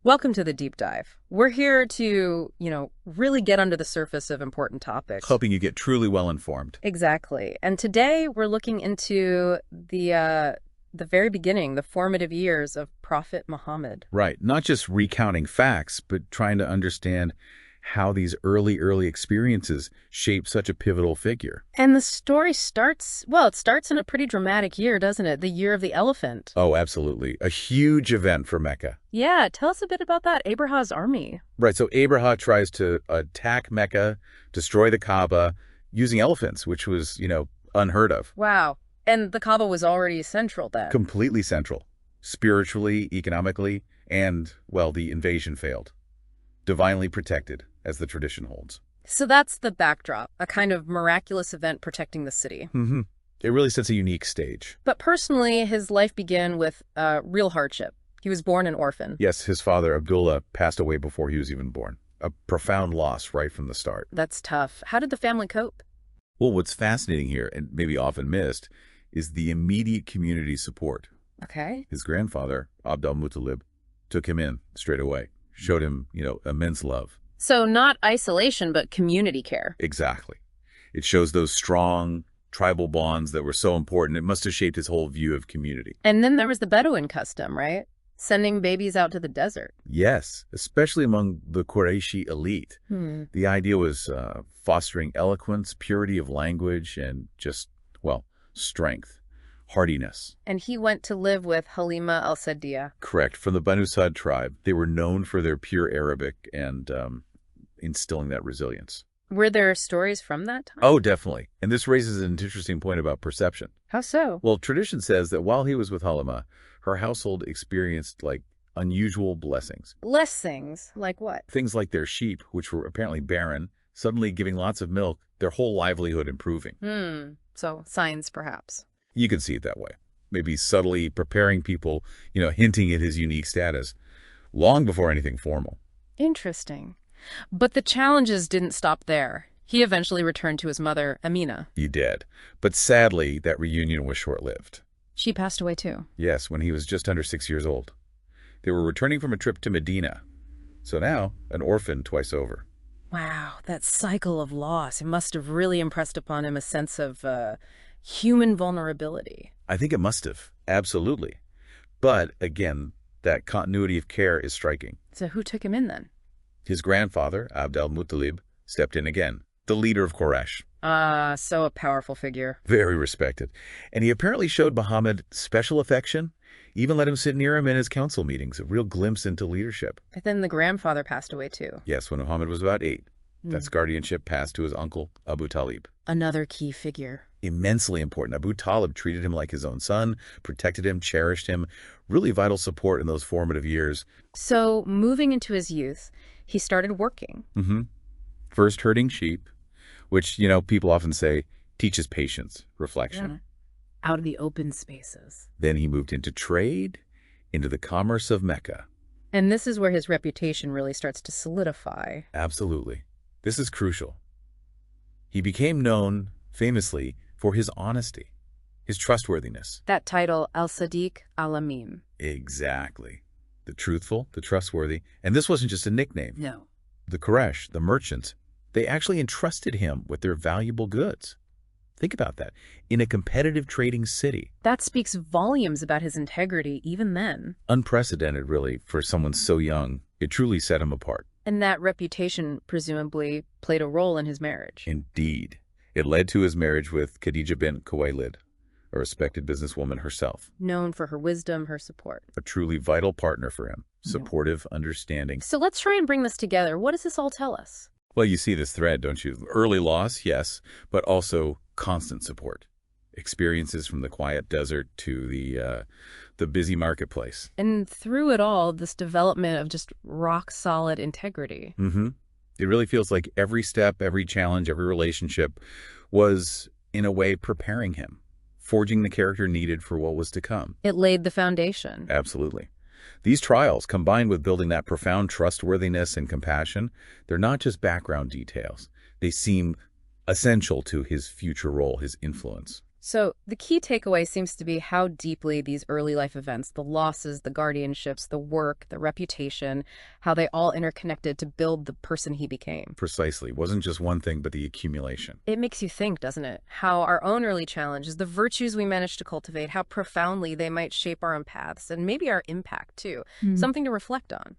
Welcome to the deep dive. We're here to, really get under the surface of important topics. Hoping you get truly well informed. Exactly. And today we're looking into the very beginning, the formative years of Prophet Muhammad. Right. Not just recounting facts, but trying to understand how these early experiences shape such a pivotal figure. And the story starts in a pretty dramatic year, doesn't it? The year of the elephant. Oh, absolutely. A huge event for Mecca. Yeah, tell us a bit about that, Abraha's army. Right. So Abraha tries to attack Mecca, destroy the Kaaba using elephants, which was, unheard of. Wow. And the Kaaba was already central then. Completely central. Spiritually, economically, and, the invasion failed. Divinely protected, as the tradition holds. So that's the backdrop, a kind of miraculous event protecting the city. Mm-hmm. It really sets a unique stage. But personally, his life began with real hardship. He was born an orphan. Yes, his father, Abdullah, passed away before he was even born. A profound loss right from the start. That's tough. How did the family cope? Well, what's fascinating here, and maybe often missed, is the immediate community support. Okay. His grandfather, Abdul Muttalib, took him in straight away, showed him, immense love. So not isolation, but community care. Exactly. It shows those strong tribal bonds that were so important. It must have shaped his whole view of community. And then there was the Bedouin custom, right? Sending babies out to the desert. Yes, especially among the Qurayshi elite. The idea was fostering eloquence, purity of language, and just, strength, hardiness. And he went to live with Halima al-Sa'diyah. Correct. From the Banu Sa'd tribe. They were known for their pure Arabic and instilling that resilience. Were there stories from that time? Oh, definitely. And this raises an interesting point about perception. How so? Well, tradition says that while he was with Halima, her household experienced, unusual blessings. Blessings? Like what? Things like their sheep, which were apparently barren, suddenly giving lots of milk, their whole livelihood improving. So signs, perhaps. You can see it that way. Maybe subtly preparing people, hinting at his unique status, long before anything formal. Interesting. But the challenges didn't stop there. He eventually returned to his mother, Amina. He did. But sadly, that reunion was short-lived. She passed away too. Yes, when he was just under 6 years old. They were returning from a trip to Medina. So now, an orphan twice over. Wow, that cycle of loss. It must have really impressed upon him a sense of human vulnerability. I think it must have. Absolutely. But, again, that continuity of care is striking. So who took him in then? His grandfather, Abdul Muttalib, stepped in again. The leader of Quraysh. So a powerful figure. Very respected. And he apparently showed Muhammad special affection, even let him sit near him in his council meetings, a real glimpse into leadership. But then the grandfather passed away too. Yes, when Muhammad was about 8. That's guardianship passed to his uncle, Abu Talib. Another key figure. Immensely important. Abu Talib treated him like his own son, protected him, cherished him. Really vital support in those formative years. So moving into his youth, he started working. First herding sheep, which, people often say teaches patience, reflection. Out of the open spaces. Then he moved into trade, into the commerce of Mecca. And this is where his reputation really starts to solidify. Absolutely. This is crucial. He became known, famously, for his honesty, his trustworthiness. That title, Al-Sadiq Al-Amin. Exactly. The truthful, the trustworthy. And this wasn't just a nickname. No. The Quraysh, the merchants, they actually entrusted him with their valuable goods. Think about that. In a competitive trading city. That speaks volumes about his integrity even then. Unprecedented, really, for someone so young. It truly set him apart. And that reputation presumably played a role in his marriage. Indeed. It led to his marriage with Khadija bint Khuwaylid, a respected businesswoman herself. Known for her wisdom, her support. A truly vital partner for him. Supportive, understanding. So let's try and bring this together. What does this all tell us? Well, you see this thread, don't you? Early loss, yes, but also constant support. Experiences from the quiet desert to the busy marketplace. And through it all, this development of just rock-solid integrity. It really feels like every step, every challenge, every relationship was, in a way, preparing him, forging the character needed for what was to come. It laid the foundation. Absolutely. These trials, combined with building that profound trustworthiness and compassion, they're not just background details. They seem essential to his future role, his influence. So the key takeaway seems to be how deeply these early life events, the losses, the guardianships, the work, the reputation, how they all interconnected to build the person he became. Precisely. It wasn't just one thing, but the accumulation. It makes you think, doesn't it? How our own early challenges, the virtues we managed to cultivate, how profoundly they might shape our own paths and maybe our impact too. Something to reflect on.